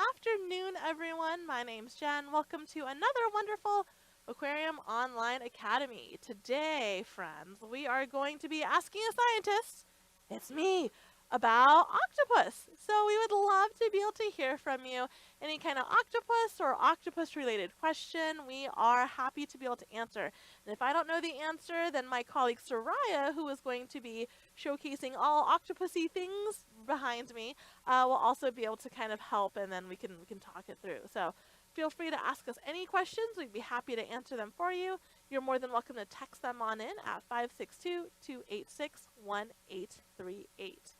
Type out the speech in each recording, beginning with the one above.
afternoon, everyone. My name's Jen. Welcome to another wonderful Aquarium Online Academy. Today, friends, we are going to be asking a scientist, it's me, about octopus. So we would love to be able to hear from you. Any kind of octopus or octopus-related question, we are happy to be able to answer. And if I don't know the answer, then my colleague Soraya, who is going to be showcasing all octopusy things behind me, we'll also be able to kind of help, and then we can talk it through. So feel free to ask us any questions. We'd be happy to answer them for you. You're more than welcome to text them on in at 562-286-1838.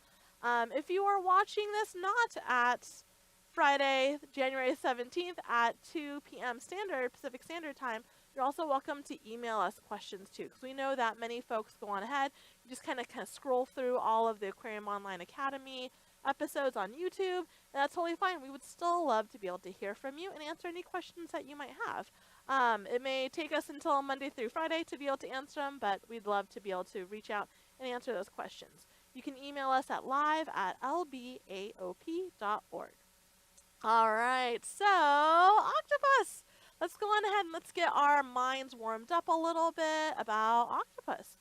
If you are watching this not at Friday, January 17th at 2 p.m. Pacific Standard Time, you're also welcome to email us questions too, because we know that many folks go on ahead. You just kind of scroll through all of the Aquarium Online Academy episodes on YouTube, and that's totally fine. We would still love to be able to hear from you and answer any questions that you might have. It may take us until Monday through Friday to be able to answer them, but we'd love to be able to reach out and answer those questions. You can email us at live@lbaop.org. All right, so octopus. Let's go on ahead and let's get our minds warmed up a little bit about octopus.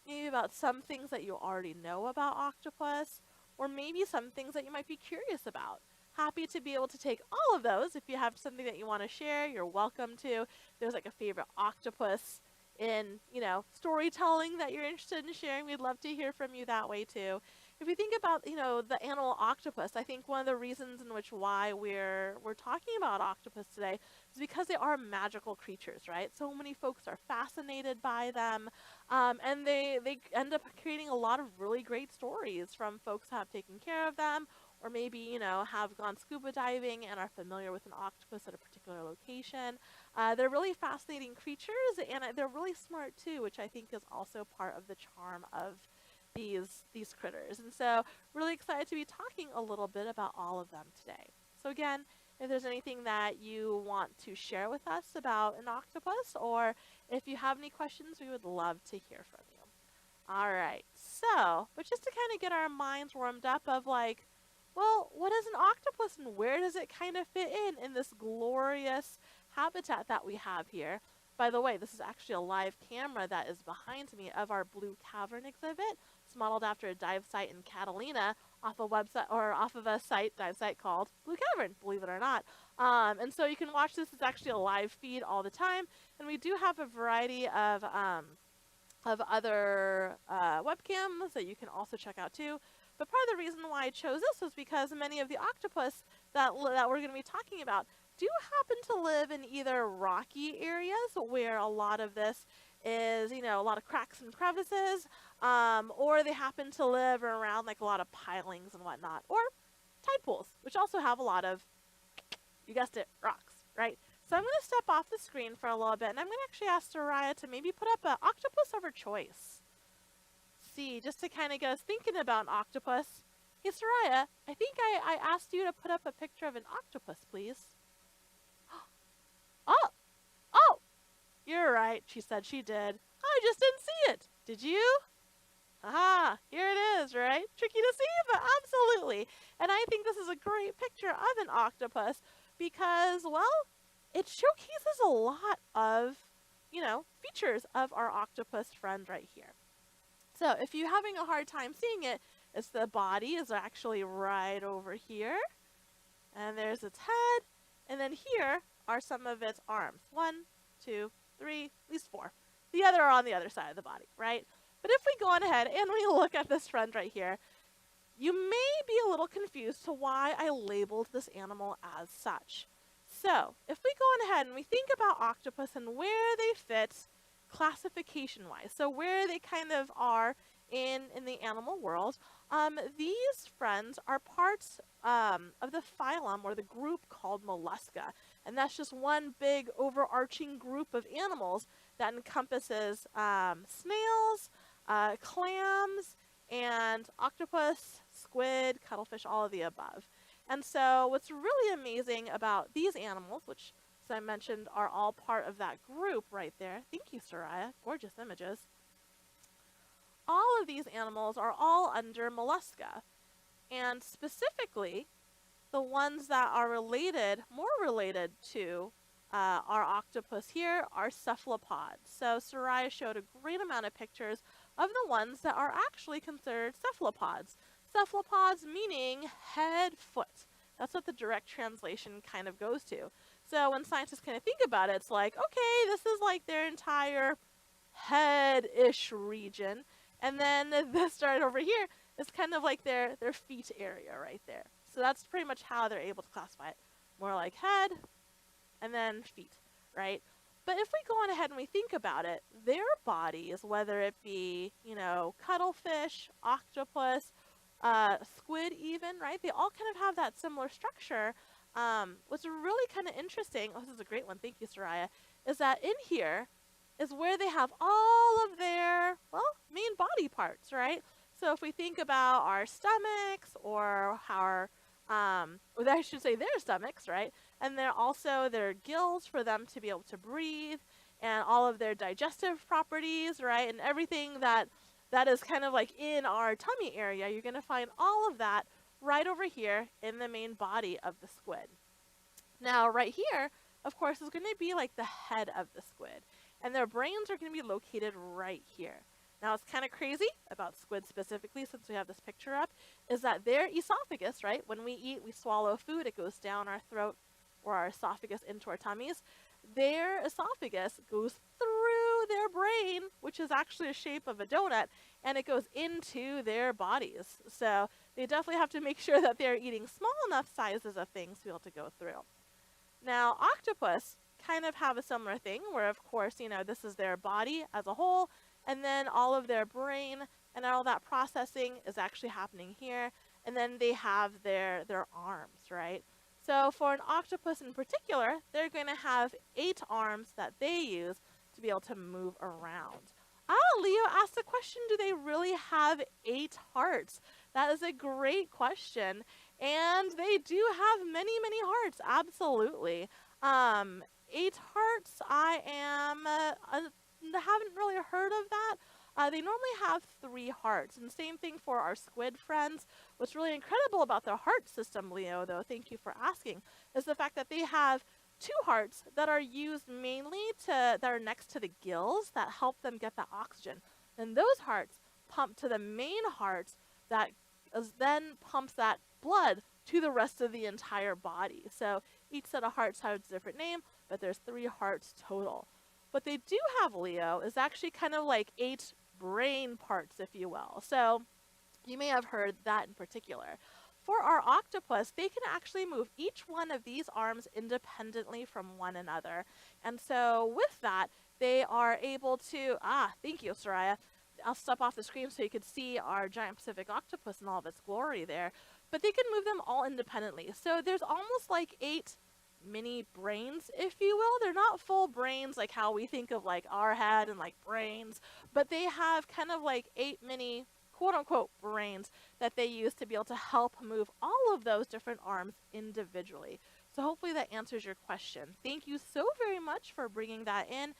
Maybe about some things that you already know about octopus, or maybe some things that you might be curious about. Happy to be able to take all of those. If you have something that you want to share, you're welcome to. If there's like a favorite octopus in, storytelling that you're interested in sharing, we'd love to hear from you that way too. If you think about, the animal octopus, I think one of the reasons in which why we're talking about octopus today is because they are magical creatures, right? So many folks are fascinated by them, and they end up creating a lot of really great stories from folks who have taken care of them, or maybe, have gone scuba diving and are familiar with an octopus at a particular location. They're really fascinating creatures, and they're really smart too, which I think is also part of the charm of these critters. And so really excited to be talking a little bit about all of them today. So again, if there's anything that you want to share with us about an octopus, or if you have any questions, we would love to hear from you. All right, so, but just to kind of get our minds warmed up of like, well, what is an octopus and where does it kind of fit in this glorious habitat that we have here? By the way, this is actually a live camera that is behind me of our Blue Cavern exhibit. It's modeled after a dive site in Catalina off a website or off of a dive site called Blue Cavern, believe it or not. And so you can watch this. It's actually a live feed all the time, and we do have a variety of other webcams that you can also check out too. But part of the reason why I chose this was because many of the octopus that we're going to be talking about do happen to live in either rocky areas where a lot of this is, a lot of cracks and crevices, or they happen to live around like a lot of pilings and whatnot, or tide pools, which also have a lot of, you guessed it, rocks, right? So I'm going to step off the screen for a little bit, and I'm going to actually ask Soraya to maybe put up an octopus of her choice. See, just to kind of get us thinking about an octopus. Hey, Soraya, I think I asked you to put up a picture of an octopus, please. Oh, you're right, she said she did. I just didn't see it. Did you? Aha, here it is, right? Tricky to see, but absolutely. And I think this is a great picture of an octopus because, well, it showcases a lot of, features of our octopus friend right here. So if you're having a hard time seeing it, it's the body is actually right over here. And there's its head. And then here are some of its arms. 1, 2, 3, at least 4. The other are on the other side of the body, right? But if we go on ahead and we look at this friend right here, you may be a little confused to why I labeled this animal as such. So if we go on ahead and we think about octopus and where they fit classification-wise, so where they kind of are in the animal world, these friends are parts of the phylum or the group called Mollusca. And that's just one big overarching group of animals that encompasses snails, clams, and octopus, squid, cuttlefish, all of the above. And so what's really amazing about these animals, which, as I mentioned, are all part of that group right there. Thank you, Soraya. Gorgeous images. All of these animals are all under Mollusca. And specifically, the ones that are related, more related to our octopus here are cephalopods. So Soraya showed a great amount of pictures of the ones that are actually considered cephalopods. Cephalopods meaning head, foot. That's what the direct translation kind of goes to. So when scientists kind of think about it, it's like, okay, this is like their entire head-ish region. And then this right over here is kind of like their feet area right there. So that's pretty much how they're able to classify it. More like head and then feet, right? But if we go on ahead and we think about it, their bodies, whether it be, cuttlefish, octopus, squid even, right? They all kind of have that similar structure. What's really kind of interesting, oh, this is a great one, thank you, Soraya, is that in here is where they have all of their, well, main body parts, right? So if we think about our stomachs or our, or I should say their stomachs, right? And then also their gills for them to be able to breathe and all of their digestive properties, right? And everything that is kind of like in our tummy area, you're going to find all of that right over here in the main body of the squid. Now, right here, of course, is going to be like the head of the squid. And their brains are going to be located right here. Now, it's kind of crazy about squid specifically, since we have this picture up, is that their esophagus, right? When we eat, we swallow food, it goes down our throat or our esophagus into our tummies. Their esophagus goes through their brain, which is actually a shape of a donut, and it goes into their bodies. So they definitely have to make sure that they're eating small enough sizes of things to be able to go through. Now, octopus kind of have a similar thing where, of course, this is their body as a whole, and then all of their brain and all that processing is actually happening here, and then they have their arms, right? So for an octopus in particular, they're going to have 8 arms that they use to be able to move around. Leo asked the question, do they really have 8 hearts? That is a great question. And they do have many, many hearts, absolutely. 8 hearts, haven't really heard of that. They normally have 3 hearts, and same thing for our squid friends. What's really incredible about their heart system, Leo, though, thank you for asking, is the fact that they have 2 hearts that are used mainly that are next to the gills that help them get that oxygen. And those hearts pump to the main heart that then pumps that blood to the rest of the entire body. So each set of hearts has a different name, but there's 3 hearts total. What they do have, Leo, is actually kind of like 8 brain parts, if you will. So you may have heard that in particular. For our octopus, they can actually move each one of these arms independently from one another. And so with that, they are able to, thank you, Soraya. I'll step off the screen so you can see our giant Pacific octopus in all of its glory there. But they can move them all independently. So there's almost like 8 mini brains, if you will. They're not full brains like how we think of like our head and like brains, but they have kind of like 8 mini quote-unquote brains that they use to be able to help move all of those different arms individually. So hopefully that answers your question. Thank you so very much for bringing that in.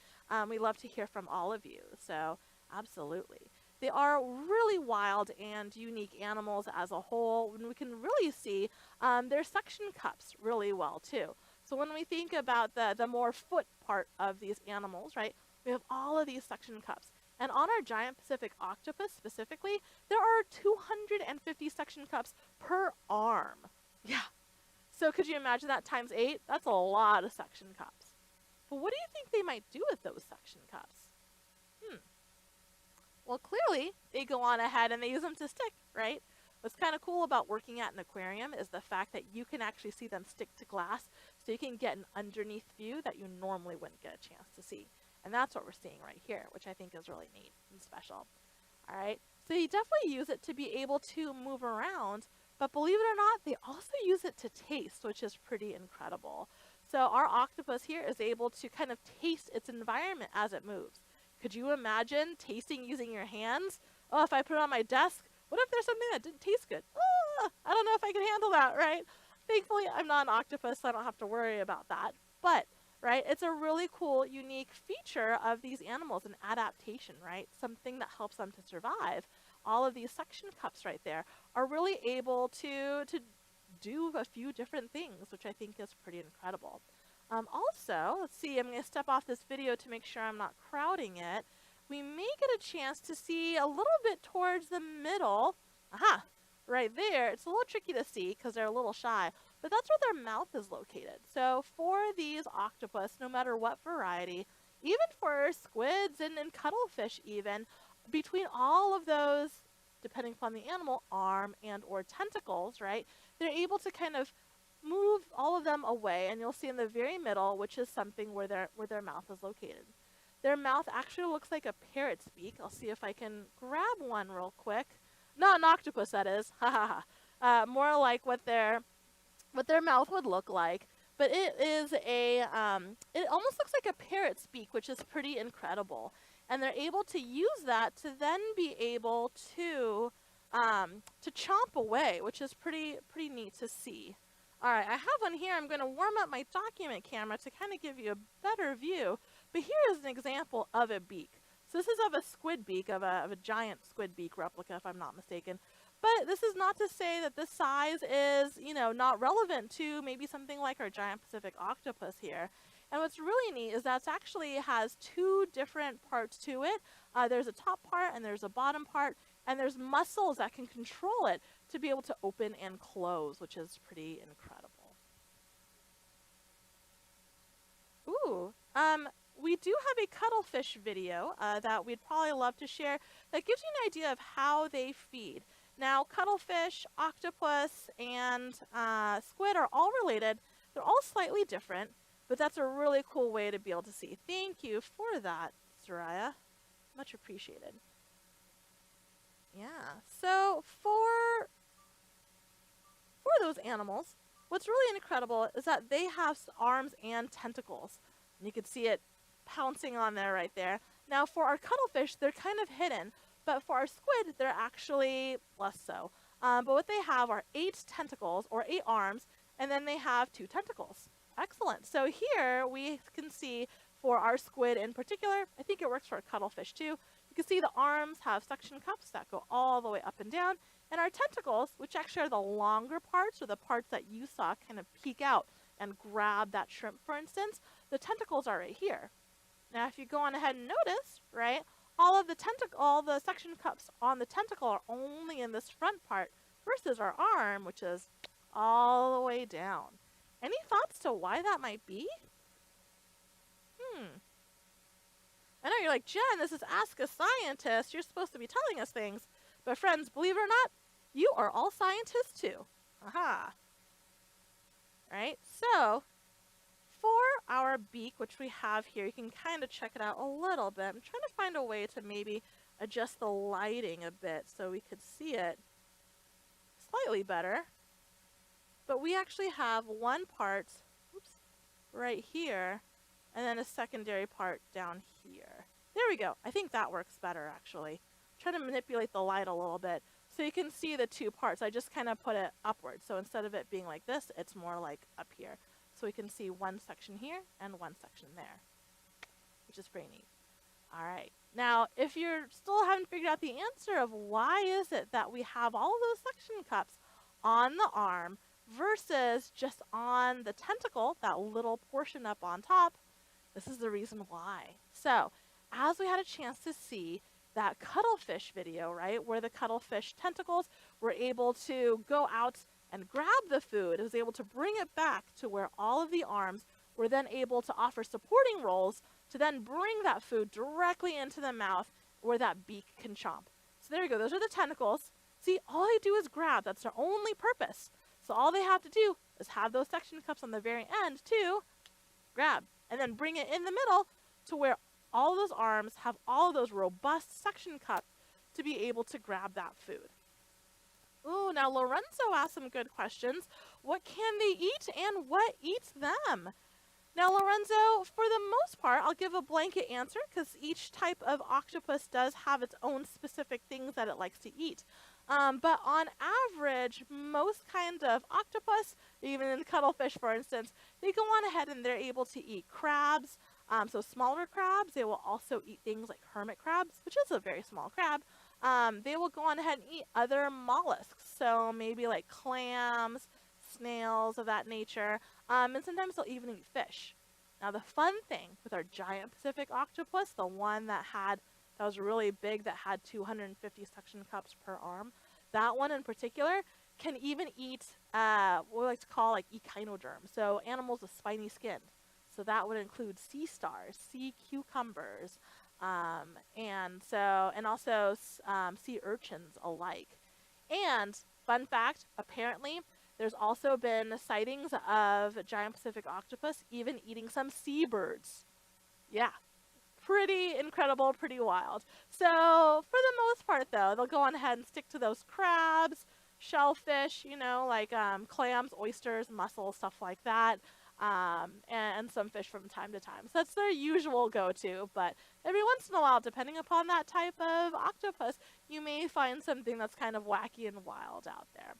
We love to hear from all of you. So absolutely. They are really wild and unique animals as a whole, and we can really see their suction cups really well too. So when we think about the more foot part of these animals, right, we have all of these suction cups. And on our giant Pacific octopus specifically, there are 250 suction cups per arm. Yeah. So could you imagine that times 8? That's a lot of suction cups. But what do you think they might do with those suction cups? Well, clearly, they go on ahead and they use them to stick, right? What's kind of cool about working at an aquarium is the fact that you can actually see them stick to glass, so you can get an underneath view that you normally wouldn't get a chance to see. And that's what we're seeing right here, which I think is really neat and special. All right, so you definitely use it to be able to move around, but believe it or not, they also use it to taste, which is pretty incredible. So our octopus here is able to kind of taste its environment as it moves. Could you imagine tasting using your hands? Oh, if I put it on my desk, what if there's something that didn't taste good? I don't know if I can handle that, right? Thankfully, I'm not an octopus, so I don't have to worry about that. But, right, it's a really cool, unique feature of these animals, an adaptation, right? Something that helps them to survive. All of these suction cups right there are really able to do a few different things, which I think is pretty incredible. Also, let's see, I'm going to step off this video to make sure I'm not crowding it. We may get a chance to see a little bit towards the middle. Aha! Right there. It's a little tricky to see because they're a little shy, but that's where their mouth is located. So for these octopus, no matter what variety, even for squids and cuttlefish even, between all of those, depending upon the animal, arm and or tentacles, right, they're able to kind of move all of them away, and you'll see in the very middle, which is something where their mouth is located. Their mouth actually looks like a parrot's beak. I'll see if I can grab one real quick. Not an octopus, that is. Ha ha ha. More like what their mouth would look like. But it is it almost looks like a parrot's beak, which is pretty incredible. And they're able to use that to then be able to chomp away, which is pretty neat to see. All right, I have one here. I'm going to warm up my document camera to kind of give you a better view. But here is an example of a beak. So this is of a squid beak, of a giant squid beak replica, if I'm not mistaken. But this is not to say that this size is, you know, not relevant to maybe something like our giant Pacific octopus here. And what's really neat is that it actually has two different parts to it. There's a top part and there's a bottom part. And there's muscles that can control it to be able to open and close, which is pretty incredible. Ooh, we do have a cuttlefish video that we'd probably love to share that gives you an idea of how they feed. Now, cuttlefish, octopus, and squid are all related. They're all slightly different, but that's a really cool way to be able to see. Thank you for that, Soraya. Much appreciated. Yeah, so for those animals, what's really incredible is that they have arms and tentacles. And you can see it pouncing on there right there. Now for our cuttlefish, they're kind of hidden, but for our squid, they're actually less so. But what they have are 8 tentacles, or 8 arms, and then they have 2 tentacles. Excellent. So here we can see for our squid in particular, I think it works for a cuttlefish too. You can see the arms have suction cups that go all the way up and down, and our tentacles, which actually are the longer parts, or the parts that you saw kind of peek out and grab that shrimp, for instance, the tentacles are right here. Now, if you go on ahead and notice, right, all the suction cups on the tentacle are only in this front part, versus our arm, which is all the way down. Any thoughts to why that might be? I know you're like, Jen, this is Ask a Scientist. You're supposed to be telling us things. But friends, believe it or not, you are all scientists too. Aha. Right? So, for our beak, which we have here, you can kind of check it out a little bit. I'm trying to find a way to maybe adjust the lighting a bit so we could see it slightly better. But we actually have one part, right here, and then a secondary part down here. There we go. I think that works better, actually. Try to manipulate the light a little bit so you can see the 2 parts. I just kind of put it upwards. So instead of it being like this, it's more like up here. So we can see one section here and one section there, which is pretty neat. All right. Now, if you're still haven't figured out the answer of why is it that we have all of those suction cups on the arm versus just on the tentacle, that little portion up on top, this is the reason why. So, as we had a chance to see that cuttlefish video, right, where the cuttlefish tentacles were able to go out and grab the food, it was able to bring it back to where all of the arms were then able to offer supporting roles to then bring that food directly into the mouth where that beak can chomp. So there you go. Those are the tentacles. See, all they do is grab. That's their only purpose. So all they have to do is have those suction cups on the very end to grab, and then bring it in the middle to where all those arms have all of those robust suction cups to be able to grab that food. Ooh, now Lorenzo asked some good questions. What can they eat and what eats them? Now, Lorenzo, for the most part, I'll give a blanket answer because each type of octopus does have its own specific things that it likes to eat. But on average, most kinds of octopus, even in cuttlefish, for instance, they go on ahead and they're able to eat crabs. So smaller crabs, they will also eat things like hermit crabs, which is a very small crab. They will go on ahead and eat other mollusks. So maybe like clams, snails of that nature, and sometimes they'll even eat fish. Now, the fun thing with our giant Pacific octopus, the one that was really big, that had 250 suction cups per arm, that one in particular can even eat what we like to call like echinoderm, so animals with spiny skin. So that would include sea stars, sea cucumbers, and also sea urchins alike. And fun fact, apparently there's also been sightings of giant Pacific octopus even eating some seabirds. Yeah, pretty incredible, pretty wild. So for the most part, though, they'll go on ahead and stick to those crabs, shellfish, like clams, oysters, mussels, stuff like that, and some fish from time to time. So that's their usual go-to, but every once in a while, depending upon that type of octopus, you may find something that's kind of wacky and wild out there.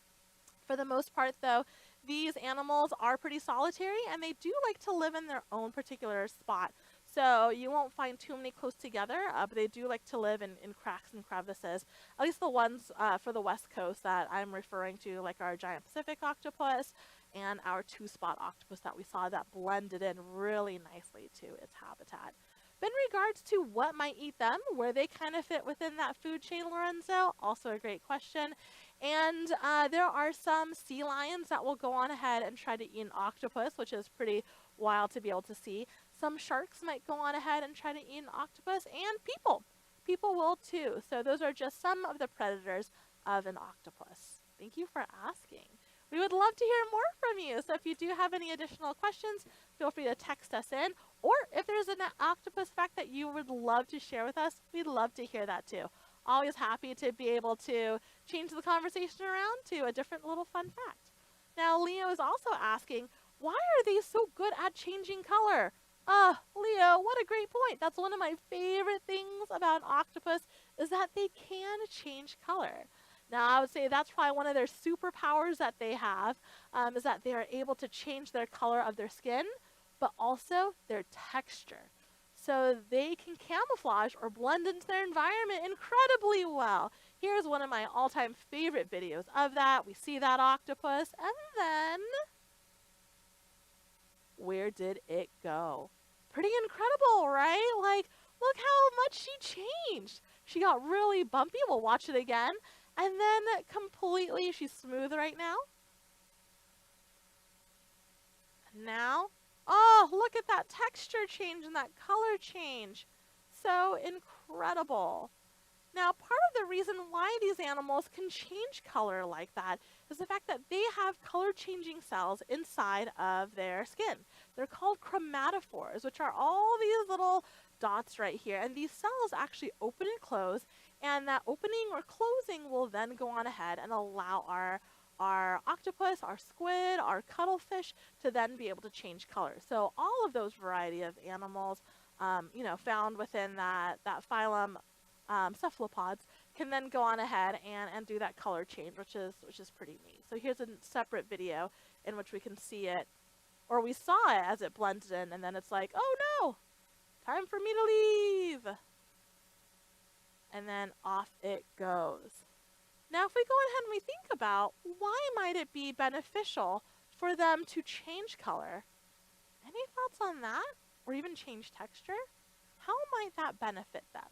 For the most part, though, these animals are pretty solitary, and they do like to live in their own particular spot. So you won't find too many close together, but they do like to live in cracks and crevices. At least the ones for the west coast that I'm referring to, like our giant Pacific octopus and our two-spot octopus that we saw that blended in really nicely to its habitat. But in regards to what might eat them, where they kind of fit within that food chain, Lorenzo, also a great question. And there are some sea lions that will go on ahead and try to eat an octopus, which is pretty wild to be able to see. Some sharks might go on ahead and try to eat an octopus, and people. People will too. So those are just some of the predators of an octopus. Thank you for asking. We would love to hear more from you. So if you do have any additional questions, feel free to text us in. Or if there's an octopus fact that you would love to share with us, we'd love to hear that too. Always happy to be able to change the conversation around to a different little fun fact. Now, Leo is also asking, why are they so good at changing color? Leo, what a great point. That's one of my favorite things about an octopus is that they can change color. Now, I would say that's probably one of their superpowers that they have, is that they are able to change their color of their skin, but also their texture. So they can camouflage or blend into their environment incredibly well. Here's one of my all-time favorite videos of that. We see that octopus, and then where did it go? Pretty incredible, right? Like, look how much she changed. She got really bumpy. We'll watch it again. And then completely, she's smooth right now. Now, oh, look at that texture change and that color change. So incredible. Now, part of the reason why these animals can change color like that is the fact that they have color-changing cells inside of their skin. They're called chromatophores, which are all these little dots right here. And these cells actually open and close, and that opening or closing will then go on ahead and allow our octopus, our squid, our cuttlefish to then be able to change color. So all of those variety of animals, found within that phylum, cephalopods, can then go on ahead and do that color change, which is pretty neat. So here's a separate video in which we can see it, or we saw it as it blends in, and then it's like, oh no, time for me to leave. And then off it goes. Now, if we go ahead and we think about why might it be beneficial for them to change color, any thoughts on that? Or even change texture? How might that benefit them?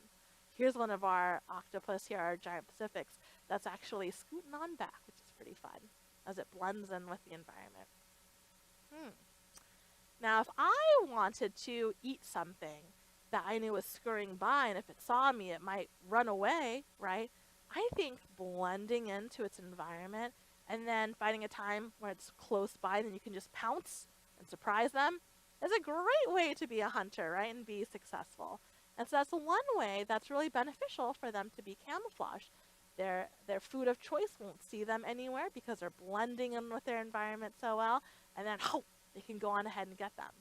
Here's one of our octopus here, our giant Pacifics, that's actually scooting on back, which is pretty fun, as it blends in with the environment. Now, if I wanted to eat something that I knew was scurrying by, and if it saw me, it might run away, right? I think blending into its environment and then finding a time where it's close by and then you can just pounce and surprise them is a great way to be a hunter, right, and be successful. And so that's one way that's really beneficial for them to be camouflaged. Their food of choice won't see them anywhere because they're blending in with their environment so well, and then they can go on ahead and get them.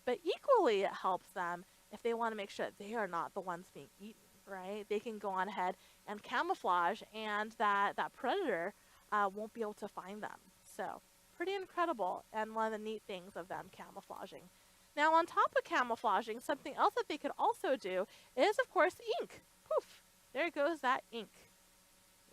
But equally, it helps them if they want to make sure that they are not the ones being eaten, right? They can go on ahead and camouflage, and that predator won't be able to find them. So pretty incredible, and one of the neat things of them camouflaging. Now, on top of camouflaging, something else that they could also do is, of course, ink. Poof, there goes that ink.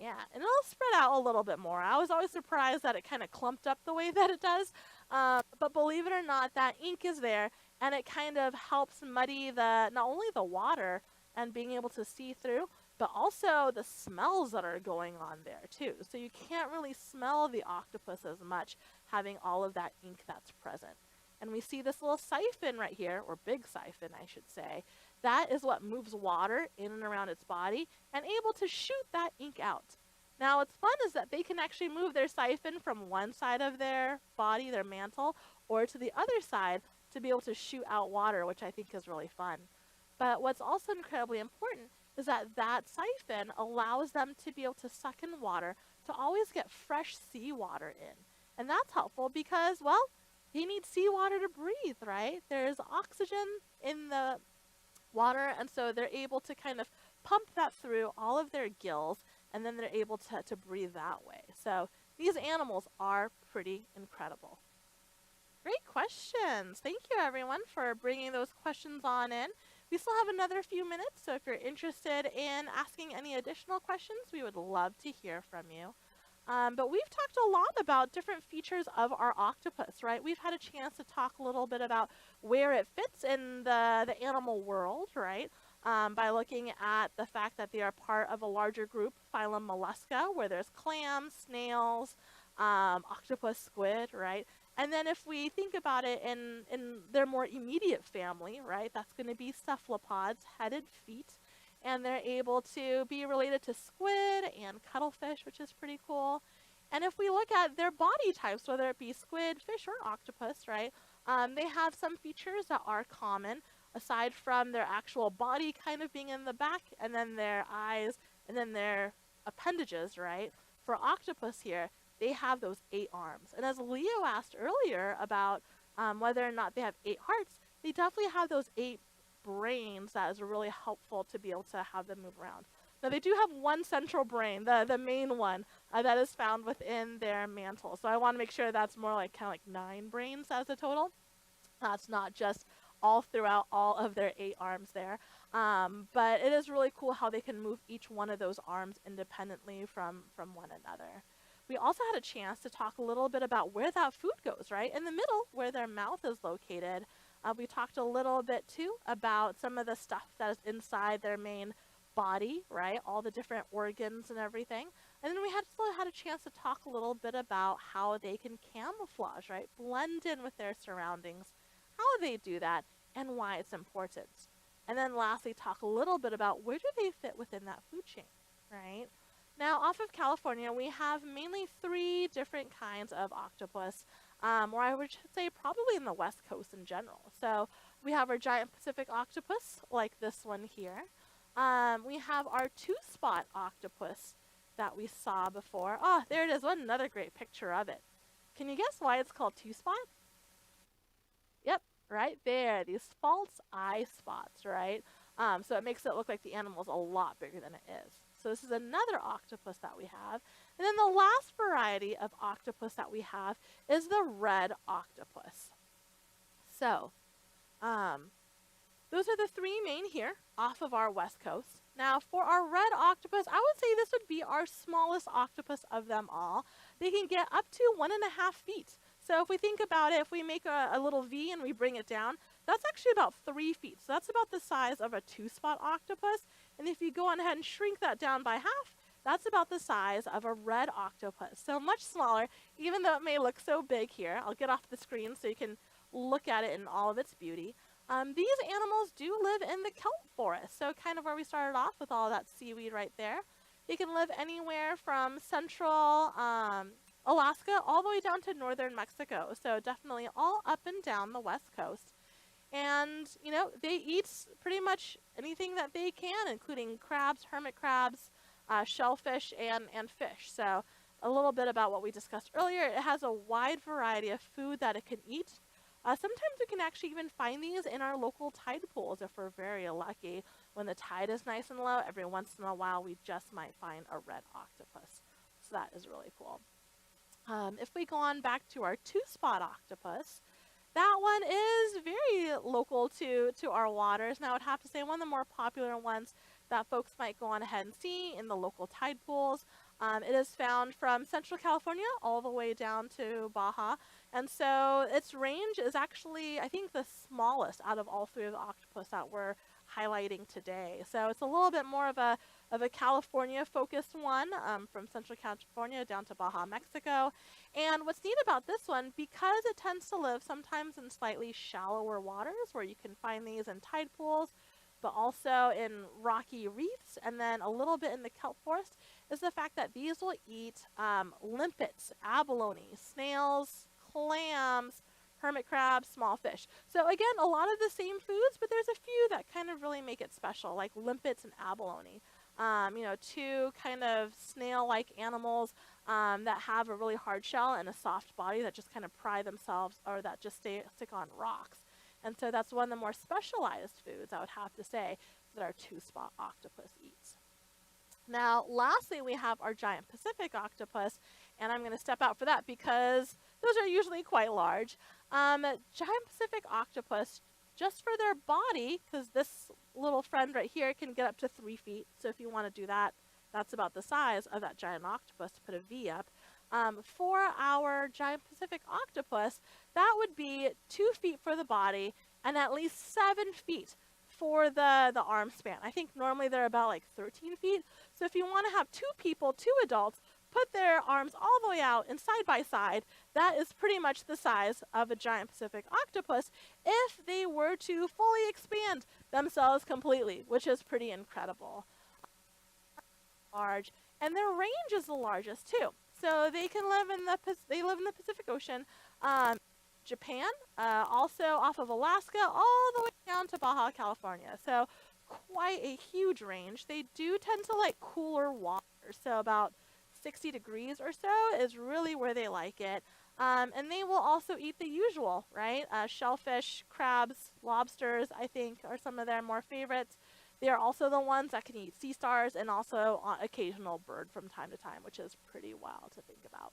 Yeah, and it'll spread out a little bit more. I was always surprised that it kind of clumped up the way that it does. But believe it or not, that ink is there, and it kind of helps muddy not only the water and being able to see through, but also the smells that are going on there too. So you can't really smell the octopus as much having all of that ink that's present. And we see this little siphon right here, or big siphon, I should say. That is what moves water in and around its body and able to shoot that ink out. Now, what's fun is that they can actually move their siphon from one side of their body, their mantle, or to the other side to be able to shoot out water, which I think is really fun. But what's also incredibly important is that that siphon allows them to be able to suck in water to always get fresh seawater in. And that's helpful because, well, they need seawater to breathe, right? There's oxygen in the water, and so they're able to kind of pump that through all of their gills, and then they're able to breathe that way. So these animals are pretty incredible. Great questions. Thank you, everyone, for bringing those questions on in. We still have another few minutes, so if you're interested in asking any additional questions, we would love to hear from you. But we've talked a lot about different features of our octopus, right? We've had a chance to talk a little bit about where it fits in the animal world, right? By looking at the fact that they are part of a larger group, phylum Mollusca, where there's clams, snails, octopus, squid, right? And then if we think about it in their more immediate family, right, that's going to be cephalopods, headed feet, and they're able to be related to squid and cuttlefish, which is pretty cool. And if we look at their body types, whether it be squid, fish, or octopus, right, they have some features that are common, aside from their actual body kind of being in the back, and then their eyes, and then their appendages, right? For octopus here, they have those 8 arms. And as Leo asked earlier about whether or not they have 8 hearts, they definitely have those 8 brains that is really helpful to be able to have them move around. Now they do have one central brain, the main one, that is found within their mantle. So I want to make sure that's more like kind of like 9 brains as a total. That's not just all throughout all of their 8 arms there. But it is really cool how they can move each one of those arms independently from one another. We also had a chance to talk a little bit about where that food goes, right? In the middle, where their mouth is located. We talked a little bit too about some of the stuff that is inside their main body, right? All the different organs and everything. And then we still had a chance to talk a little bit about how they can camouflage, right? Blend in with their surroundings, how they do that, and why it's important. And then lastly, talk a little bit about where do they fit within that food chain, right? Now, off of California, we have mainly 3 different kinds of octopus, or I would say probably in the West Coast in general. So we have our giant Pacific octopus, like this one here. We have our 2-spot octopus that we saw before. Oh, there it is. What another great picture of it. Can you guess why it's called 2-spot? Yep, right there. These false eye spots, right? So it makes it look like the animal is a lot bigger than it is. So this is another octopus that we have. And then the last variety of octopus that we have is the red octopus. So, those are the 3 main here off of our west coast. Now, for our red octopus, I would say this would be our smallest octopus of them all. They can get up to 1.5 feet. So if we think about it, if we make a little V and we bring it down, that's actually about 3 feet. So that's about the size of a 2-spot octopus. And if you go on ahead and shrink that down by half, that's about the size of a red octopus. So much smaller, even though it may look so big here. I'll get off the screen so you can look at it in all of its beauty. These animals do live in the kelp forest, so kind of where we started off with all that seaweed right there. They can live anywhere from central Alaska all the way down to northern Mexico, so definitely all up and down the west coast. And, you know, they eat pretty much anything that they can, including crabs, hermit crabs, shellfish, and fish. So a little bit about what we discussed earlier. It has a wide variety of food that it can eat. Sometimes we can actually even find these in our local tide pools if we're very lucky. When the tide is nice and low, every once in a while we just might find a red octopus. So that is really cool. If we go on back to our 2-spot octopus, that one is very local to our waters. Now, I would have to say one of the more popular ones that folks might go on ahead and see in the local tide pools It is found from Central California all the way down to Baja. And so its range is actually, I think, the smallest out of all three of the octopus that we're highlighting today. So it's a little bit more of a California-focused one, from Central California down to Baja, Mexico. And what's neat about this one, because it tends to live sometimes in slightly shallower waters where you can find these in tide pools, but also in rocky reefs and then a little bit in the kelp forest, is the fact that these will eat limpets, abalone, snails, clams, hermit crabs, small fish. So again, a lot of the same foods, but there's a few that kind of really make it special, like limpets and abalone. Two kind of snail-like animals that have a really hard shell and a soft body that just kind of pry themselves, or that just stick on rocks. And so that's one of the more specialized foods, I would have to say, that our two-spot octopus eats. Now, lastly, we have our giant Pacific octopus, and I'm going to step out for that because those are usually quite large. Giant Pacific octopus, just for their body, because this little friend right here can get up to 3 feet, so if you want to do that, that's about the size of that giant octopus to put a V up. For our giant Pacific octopus, that would be 2 feet for the body and at least 7 feet for the arm span. I think normally they're about like 13 feet. So if you want to have 2 people, 2 adults, put their arms all the way out and side by side, that is pretty much the size of a giant Pacific octopus if they were to fully expand themselves completely, which is pretty incredible. Large, and their range is the largest too. So they can live in the Pacific Ocean, Japan, also off of Alaska, all the way down to Baja California. So quite a huge range. They do tend to like cooler water, so about 60 degrees or so is really where they like it. And they will also eat the usual, right? Shellfish, crabs, lobsters, I think, are some of their more favorites. They are also the ones that can eat sea stars and also occasional bird from time to time, which is pretty wild to think about.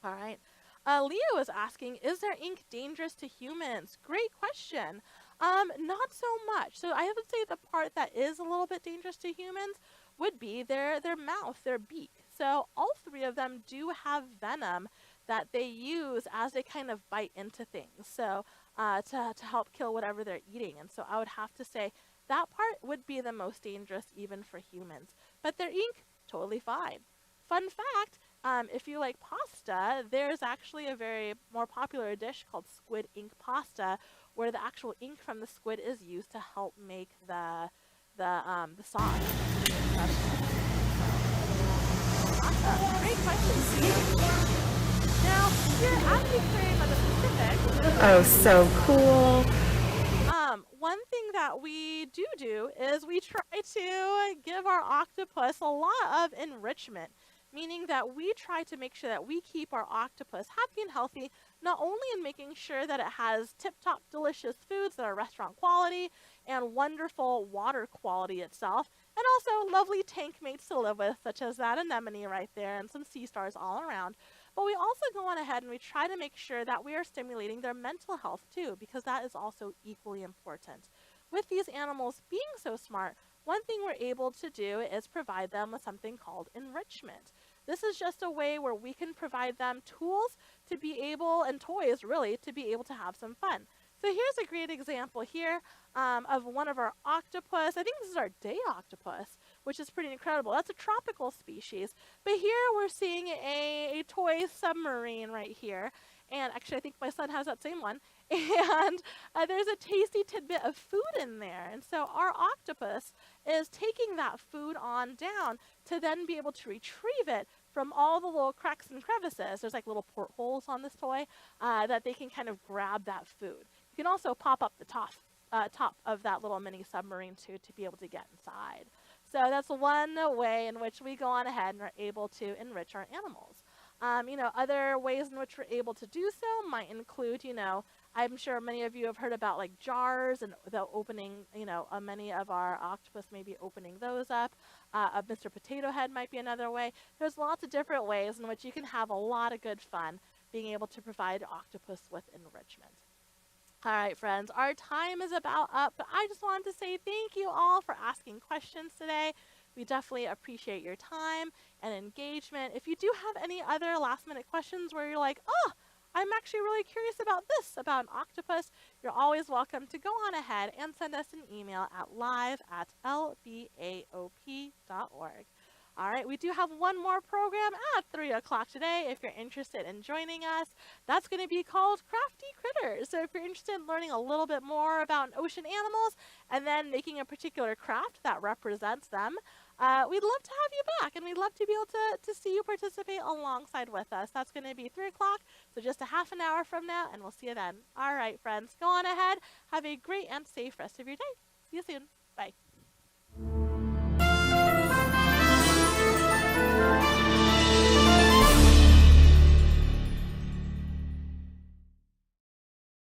All right. Leo is asking, is their ink dangerous to humans? Great question. Not so much. So I would say the part that is a little bit dangerous to humans would be their mouth, their beak. So all three of them do have venom that they use as they kind of bite into things. So to help kill whatever they're eating. And so I would have to say that part would be the most dangerous even for humans. But their ink, totally fine. Fun fact, if you like pasta, there's actually a very more popular dish called squid ink pasta, where the actual ink from the squid is used to help make the sauce. Awesome. Great question. Now, here at the Aquarium of the Pacific. Oh, so cool. One thing that we do is we try to give our octopus a lot of enrichment, meaning that we try to make sure that we keep our octopus happy and healthy, not only in making sure that it has tip-top delicious foods that are restaurant quality and wonderful water quality itself, and also lovely tank mates to live with, such as that anemone right there and some sea stars all around. But we also go on ahead and we try to make sure that we are stimulating their mental health too, because that is also equally important. With these animals being so smart, one thing we're able to do is provide them with something called enrichment. This is just a way where we can provide them tools to be able, and toys really, to be able to have some fun. So here's a great example here of one of our octopus. I think this is our day octopus, which is pretty incredible. That's a tropical species. But here we're seeing a toy submarine right here. And actually, I think my son has that same one. And there's a tasty tidbit of food in there. And so our octopus is taking that food on down to then be able to retrieve it from all the little cracks and crevices. There's like little portholes on this toy that they can kind of grab that food. You can also pop up the top of that little mini submarine too to be able to get inside. So that's one way in which we go on ahead and are able to enrich our animals. Other ways in which we're able to do so might include, I'm sure many of you have heard about like jars and the opening, many of our octopus may be opening those up. A Mr. Potato Head might be another way. There's lots of different ways in which you can have a lot of good fun being able to provide octopus with enrichment. All right, friends, our time is about up, but I just wanted to say thank you all for asking questions today. We definitely appreciate your time and engagement. If you do have any other last minute questions where you're like, oh, I'm actually really curious about this, about an octopus, you're always welcome to go on ahead and send us an email at live@lbaop.org. All right, we do have one more program at 3 o'clock today if you're interested in joining us. That's going to be called Crafty Critters. So if you're interested in learning a little bit more about ocean animals and then making a particular craft that represents them, we'd love to have you back, and we'd love to be able to see you participate alongside with us. That's going to be 3 o'clock, so just a half an hour from now, and we'll see you then. All right, friends, go on ahead. Have a great and safe rest of your day. See you soon. Bye.